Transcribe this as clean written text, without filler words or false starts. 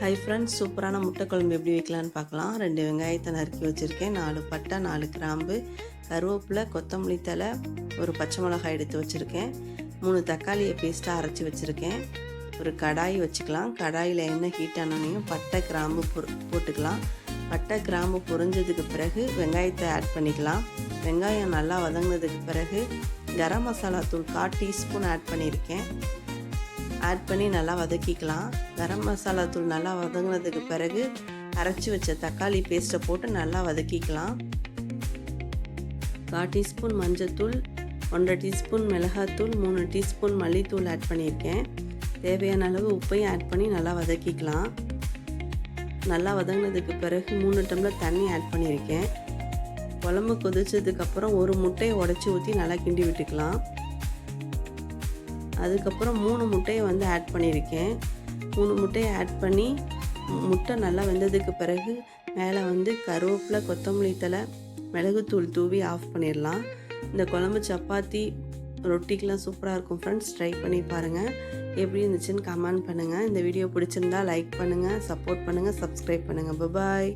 Hi friends, சூப்பரான முட்டை குழம்பு எப்படி வைக்கலான்னு பார்க்கலாம். 2 வெங்காயத்தை நறுக்கி வச்சுருக்கேன், 4 பட்டை, 4 கிராம்பு, கருவேப்பிலை, கொத்தமல்லி தழை, ஒரு பச்சை மிளகாய் எடுத்து வச்சுருக்கேன், 3 தக்காளியை பேஸ்ட்டாக அரைச்சி வச்சுருக்கேன். ஒரு கடாய் வச்சுக்கலாம். கடாயில் எண்ணெய் ஹீட் ஆனோனையும் பட்டை கிராம்பு போட்டுக்கலாம். பட்டை கிராம்பு பொரிஞ்சதுக்கு பிறகு வெங்காயத்தை ஆட் பண்ணிக்கலாம். வெங்காயம் நல்லா வதங்கினதுக்கு பிறகு கரம் மசாலா தூள் 1/4 டீஸ்பூன் ஆட் பண்ணியிருக்கேன். ஆட் பண்ணி நல்லா வதக்கிக்கலாம். கரம் மசாலா தூள் நல்லா வதங்கினதுக்கு பிறகு அரைச்சி வச்ச தக்காளி பேஸ்ட்டை போட்டு நல்லா வதக்கிக்கலாம். 1/4 டீஸ்பூன் மஞ்சத்தூள், 1/2 டீஸ்பூன் மிளகாத்தூள், 3 டீஸ்பூன் மல்லித்தூள் ஆட் பண்ணியிருக்கேன். தேவையான அளவு உப்பையும் ஆட் பண்ணி நல்லா வதக்கிக்கலாம். நல்லா வதங்கினதுக்கு பிறகு 3 டம்ளர் தண்ணி ஆட் பண்ணியிருக்கேன். குழம்பு கொதிச்சதுக்கப்புறம் ஒரு முட்டையை உடச்சி ஊற்றி நல்லா கிண்டி விட்டுக்கலாம். அதுக்கப்புறம் 3 முட்டையை ஆட் பண்ணியிருக்கேன். 3 முட்டையை ஆட் பண்ணி முட்டை நல்லா வெந்ததுக்கு பிறகு மேலே கருவேப்பிலை, கொத்தமல்லி தழை, மிளகுத்தூள் தூவி ஆஃப் பண்ணிடலாம். இந்த குழம்பு சப்பாத்தி, ரொட்டிக்கெலாம் சூப்பராக இருக்கும் ஃப்ரெண்ட்ஸ். ட்ரை பண்ணி பாருங்கள். எப்படி இருந்துச்சுன்னு கமெண்ட் பண்ணுங்கள். இந்த வீடியோ பிடிச்சிருந்தா லைக் பண்ணுங்கள், சப்போர்ட் பண்ணுங்கள், சப்ஸ்கிரைப் பண்ணுங்கள். பாய்.